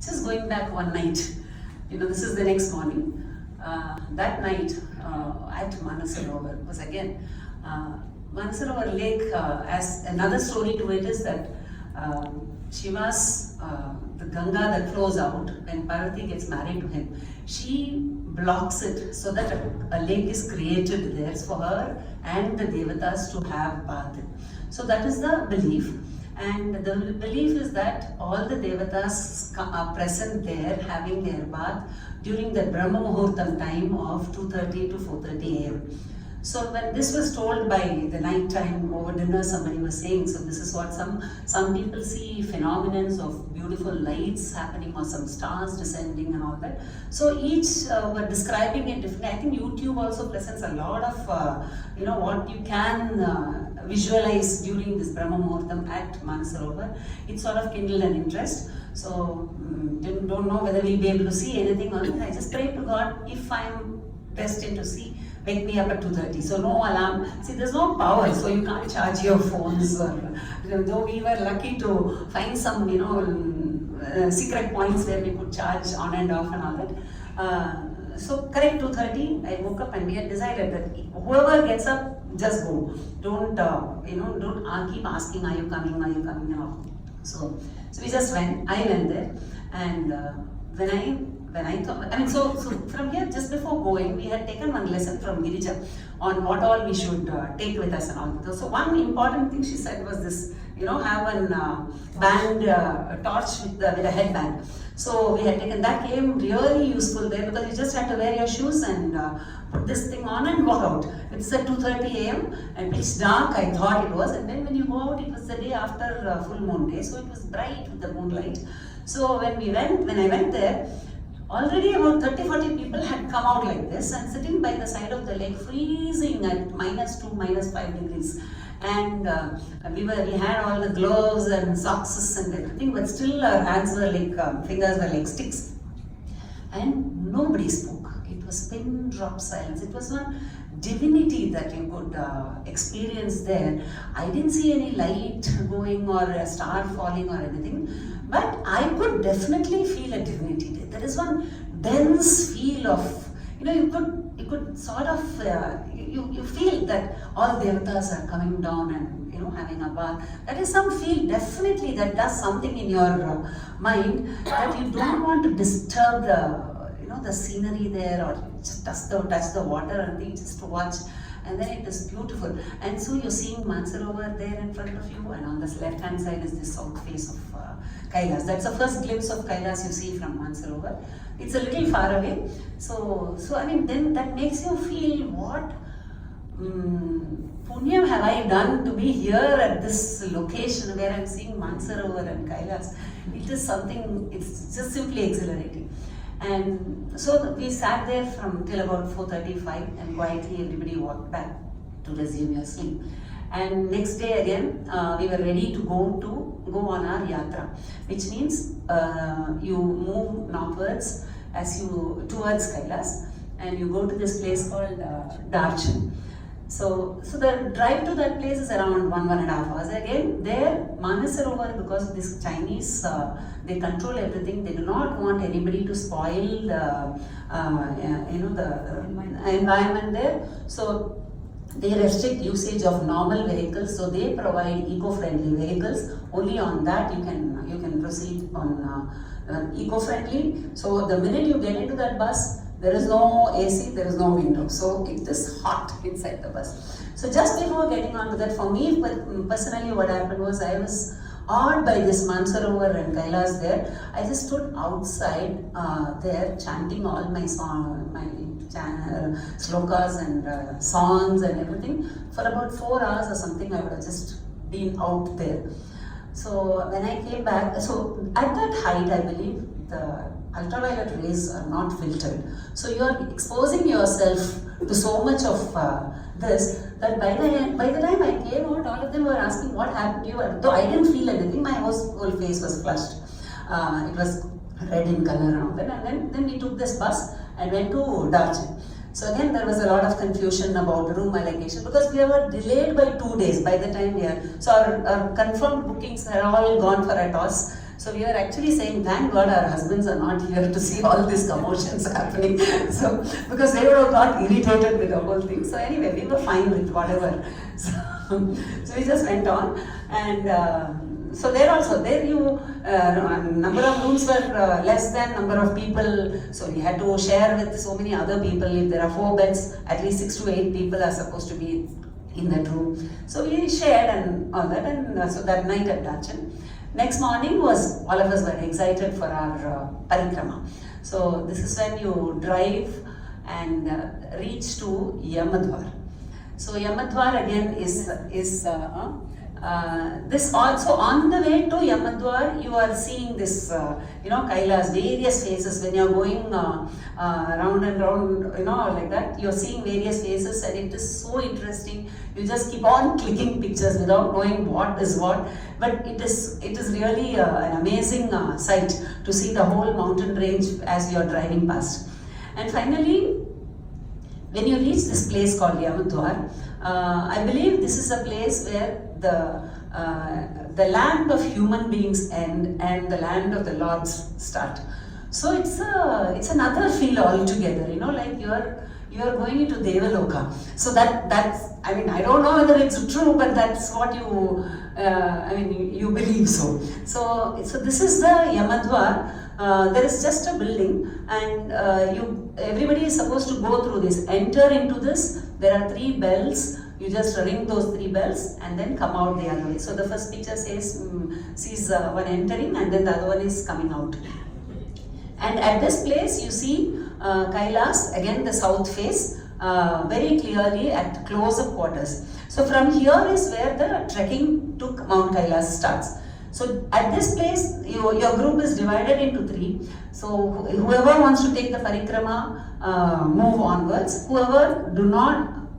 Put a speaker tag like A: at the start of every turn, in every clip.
A: just going back one night, this is the next morning. That night at Manasarovar was again, Manasarovar Lake, as another story to it is that Shiva's, the Ganga that flows out when Parvati gets married to him, she blocks it so that a lake is created there for her and the Devatas to have bath in. So that is the belief. And the belief is that all the Devatas are present there having their bath during the Brahma Muhurtam time of 2:30 to 4:30 am. So when this was told by the night time over dinner, somebody was saying, so this is what some people see phenomenons of beautiful lights happening or some stars descending and all that. So each were describing it differently. I think YouTube also presents a lot of, what you can visualize during this Brahma Muhurtam at Manasarovar. It sort of kindled an interest. So don't know whether we'll be able to see anything on it. I just pray to God, if I'm destined to see, wake me up at 2:30. So no alarm. See, there's no power, so you can't charge your phones. Though we were lucky to find some, secret points where we could charge on and off and all that. So correct 2:30, I woke up and we had decided that whoever gets up, just go. Don't keep asking, are you coming, and all. So we just went. I went there, and when I thought, so from here, just before going, we had taken one lesson from Girija on what all we should take with us and all. So one important thing she said was this, have an band, torch with a headband. So we had taken, that came really useful there because you just had to wear your shoes and put this thing on and walk out. It's at 2:30 am and it's dark, I thought it was, and then when you go out, it was the day after full moon day, so it was bright with the moonlight. So when I went there, already about 30-40 people had come out like this and sitting by the side of the lake, freezing at -2, -5 degrees. And we had all the gloves and socks and everything, but still our hands were like, fingers were like sticks. And nobody spoke. It was pin drop silence. It was one divinity that you could experience there. I didn't see any light going or a star falling or anything, but I could definitely feel a divinity there. There is one dense feel of, you could sort of, you feel that all devatas are coming down and, having a bath. That is some feel definitely that does something in your mind that you don't want to disturb the scenery there or just touch the water and things, just to watch. And then it is beautiful. And so you're seeing Mansarovar there in front of you, and on this left hand side is the south face of Kailash. That's the first glimpse of Kailash you see from Mansarovar. It's a little far away. So then that makes you feel what punyam have I done to be here at this location where I'm seeing Mansarovar and Kailash. It is something, it's just simply exhilarating. And so we sat there till about 4:35 and quietly everybody walked back to resume your sleep. And next day again, we were ready to go on our yatra, which means you move northwards towards Kailash, and you go to this place called Darchan. So the drive to that place is around 1.5 hours. Again, there, Manasarovar, because this Chinese, they control everything. They do not want anybody to spoil the environment there. So they restrict usage of normal vehicles. So they provide eco-friendly vehicles. Only on that you can proceed on eco-friendly. So the minute you get into that bus, there is no AC, there is no window, so it is hot inside the bus. So just before getting on to that, for me personally what happened was I was awed by this Mansarovar and Kailash there. I just stood outside there chanting all my slokas and songs and everything. For about 4 hours or something, I would have just been out there. So when I came back, so at that height, I believe the ultraviolet rays are not filtered. So you are exposing yourself to so much of this that by the time I came out, all of them were asking what happened to you. Though I didn't feel anything, my whole face was flushed. It was red in color and all that. And then we took this bus and went to Darchan. So again, there was a lot of confusion about room allocation because we were delayed by 2 days by the time we are. So our confirmed bookings are all gone for a toss. So we were actually saying, thank God our husbands are not here to see all these commotions happening. So because they would have got irritated with the whole thing. So anyway, we were fine with whatever. So we just went on, and so there also, number of rooms were less than number of people, so we had to share with so many other people. If there are 4 beds, at least 6 to 8 people are supposed to be in that room. So we shared and all that, and so that night at Darchan. Next morning was, all of us were excited for our parikrama. So this is when you drive and reach to Yamadwar. So Yamadwar again is this also on the way to Yamadwar, you are seeing this, Kailash, various phases. When you are going round and round, like that, you are seeing various phases, and it is so interesting. You just keep on clicking pictures without knowing what is what. But it is really an amazing sight to see the whole mountain range as you are driving past. And finally, when you reach this place called Yamadwar, I believe this is a place where the land of human beings end and the land of the lords start. So it's another feel altogether, like you are going into Devaloka. So that's, I don't know whether it's true, but that's what you believe so. So this is the Yamadwar. There is just a building, and everybody is supposed to go through this. Enter into this. There are 3 bells. You just ring those 3 bells and then come out the other way. So the first picture sees one entering, and then the other one is coming out. And at this place you see Kailash, again the south face, very clearly at close-up quarters. So from here is where the trekking to Mount Kailash starts. So at this place, your group is divided into 3. So whoever wants to take the parikrama, move onwards. Whoever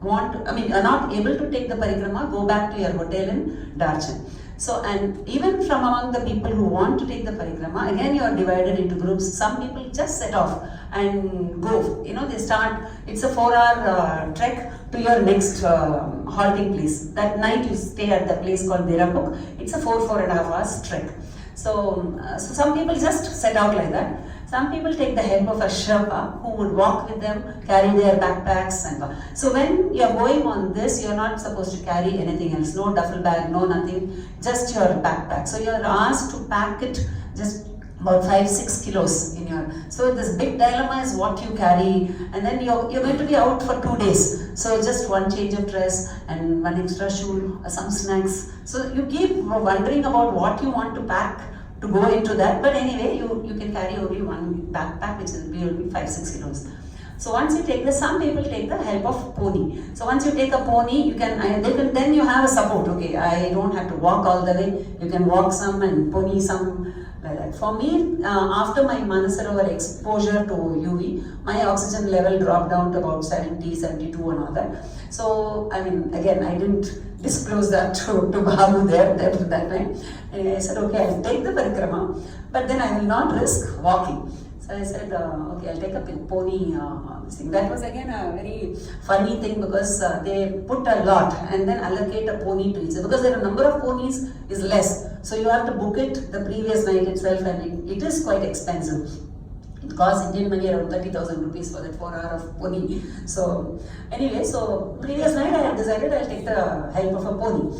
A: are not able to take the parikrama, go back to your hotel in Darchan. So, and even from among the people who want to take the parikrama, again you are divided into groups. Some people just set off and go. They start, it's a 4-hour trek to your next halting place. That night you stay at the place called Derapuk. It's a 4.5 hours trek. So some people just set out like that. Some people take the help of a Sherpa who would walk with them, carry their backpacks and all. So when you are going on this, you are not supposed to carry anything else, no duffel bag, no nothing, just your backpack. So you are asked to pack it just about 5-6 kilos in your. So this big dilemma is what you carry, and then you're going to be out for 2 days. So just one change of dress and one extra shoe, some snacks. So you keep wondering about what you want to pack to go into that, but anyway, you can carry only one backpack, which will be only 5-6 kilos. So once you take some people take the help of pony. So once you take a pony, then you have a support. Okay, I don't have to walk all the way. You can walk some and pony some. Like that. For me, after my Manasarovar exposure to UV, my oxygen level dropped down to about 70, 72 and all that. So, again, I didn't disclose that to Babu there that time. And I said, okay, I'll take the parikrama, but then I will not risk walking. So I said, okay, I'll take a pony thing. That was again a very funny thing because they put a lot and then allocate a pony to each. Because the number of ponies is less. So you have to book it the previous night itself, and it is quite expensive. It costs Indian money around 30,000 rupees for that 4 hour of pony. So anyway, previous night I had decided I'll take the help of a pony.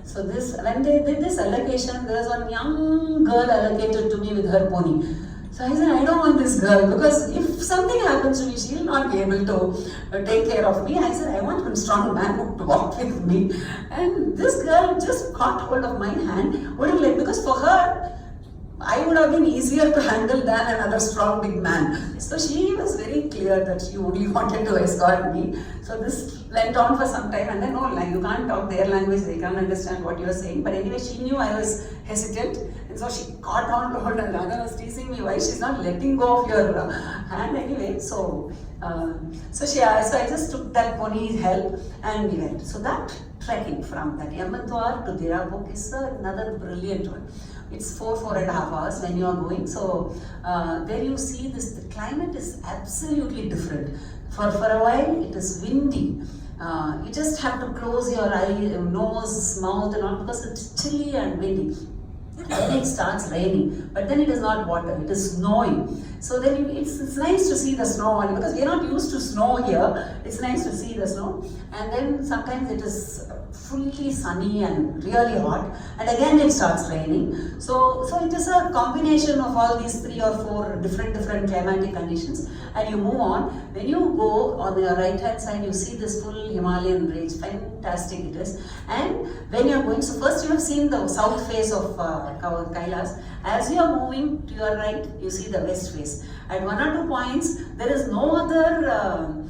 A: So when they did this allocation, there was one young girl allocated to me with her pony. So I said, I don't want this girl because if something happens to me, she will not be able to take care of me. I said, I want one strong man to walk with me. And this girl just caught hold of my hand, wouldn't let, because for her, I would have been easier to handle than another strong big man. So she was very clear that she only wanted to escort me. So this went on for some time, and then you can't talk their language, they can't understand what you are saying. But anyway, she knew I was hesitant, and so she caught on to hold, and Radha was teasing me why she's not letting go of your hand anyway. So I just took that pony's help and we went. So that trekking from that Yamadwar to Derapuk is another brilliant one. It's 4.5 hours when you are going. So there you see this, the climate is absolutely different. For a while it is windy. You just have to close your eye, nose, mouth and all because it's chilly and windy. Then it starts raining, but then it is not water, it is snowing. So then it's nice to see the snow only, because we are not used to snow here. It's nice to see the snow. And then sometimes it is fully sunny and really hot, and again it starts raining. So it is a combination of all these 3 or 4 different climatic conditions, and you move on. When you go on the right hand side, you see this full Himalayan range. Fantastic it is. And when you are going, so first you have seen the south face of Kailash. As you are moving to your right, you see the west face. At 1 or 2 points, there is no other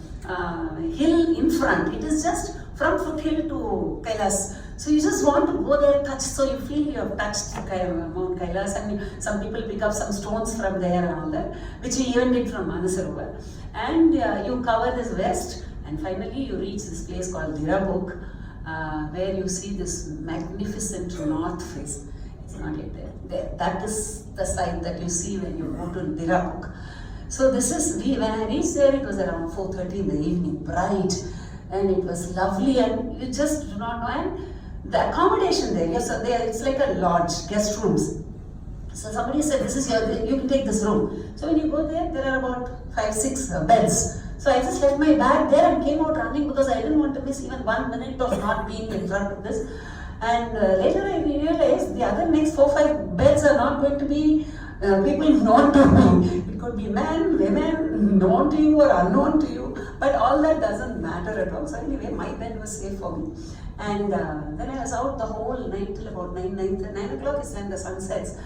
A: hill in front. It is just from foothill to Kailash. So you just want to go there, touch, so you feel you have touched Mount Kailash, and some people pick up some stones from there and all that, which we even did from Manasarovar. And you cover this west, and finally you reach this place called Dirabuk, where you see this magnificent north face. It's not yet there. That is the site that you see when you go to Dirabuk. So this is, when I reached there, it was around 4:30 in the evening, bright, and it was lovely, and you just do not know. And the accommodation there, yes, it's like a lodge, guest rooms. So somebody said, this is you can take this room. So when you go there, there are about 5-6 beds. So I just left my bag there and came out running, because I didn't want to miss even 1 minute of not being in front of this. And later I realized the other next 4-5 beds are not going to be people known to me. It could be men, women, known to you or unknown to you, but all that doesn't matter at all. So anyway, my bed was safe for me. And then I was out the whole night till about 9 o'clock is when the sun sets.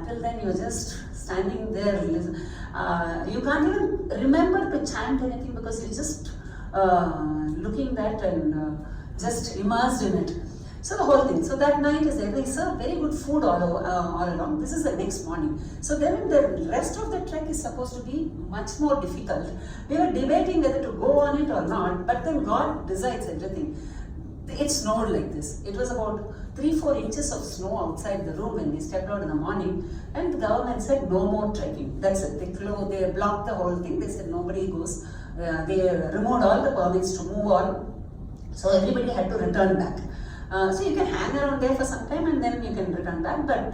A: Till then you're just standing there. You can't even remember to chant anything, because you're just looking that and just immersed in it. So the whole thing. So that night is there. They serve very good food all along. This is the next morning. So then the rest of the trek is supposed to be much more difficult. We were debating whether to go on it or not, but then God decides everything. It snowed like this. It was about 3-4 inches of snow outside the room when we stepped out in the morning, and the government said no more trekking. That's it. They blocked the whole thing. They said nobody goes. They removed all the permits to move on. So everybody had to return back. So you can hang around there for some time and then you can return back. But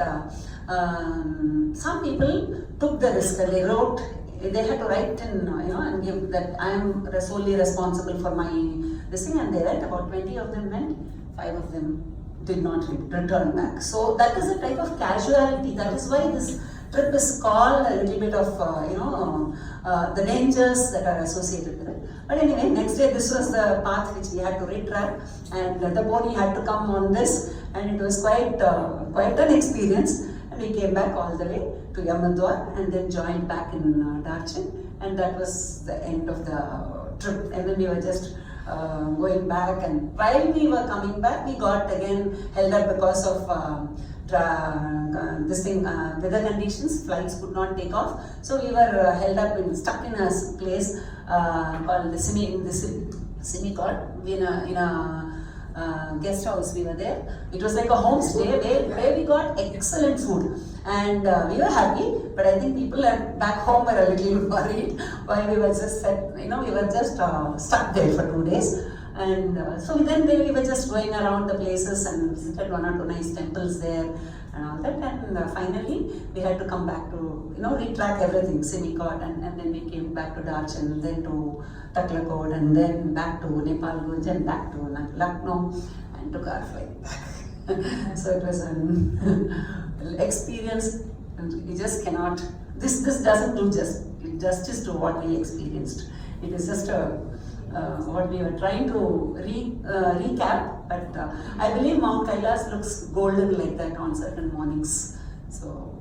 A: some people took the risk. They had to write in, and give that I am solely responsible for my this thing. And they went. About 20 of them went. 5 of them did not return back. So that is a type of casualty. That is why this trip is called a little bit of the dangers that are associated with it. But anyway, next day this was the path which we had to retrack, and the pony had to come on this, and it was quite an experience. And we came back all the way to Yamadwar and then joined back in Darchin, and that was the end of the trip. And then we were just going back, and while we were coming back, we got again held up because of weather conditions. Flights could not take off, so we were held up stuck in a place called the Simicot in a guest house. We were there. It was like a homestay where we got excellent food, and we were happy. But I think people back home were a little worried while we were just stuck there for 2 days. And so then we were just going around the places and visited 1 or 2 nice temples there and all that. And finally we had to come back to retrack everything, Simicot, and then we came back to Darchin, then to Taklakot, and then back to Nepalgunj, and back to Lucknow, and took our flight back. So it was an experience, and we just cannot. This doesn't do justice to what we experienced. It is just what we were trying to recap, but I believe Mount Kailash looks golden like that on certain mornings. So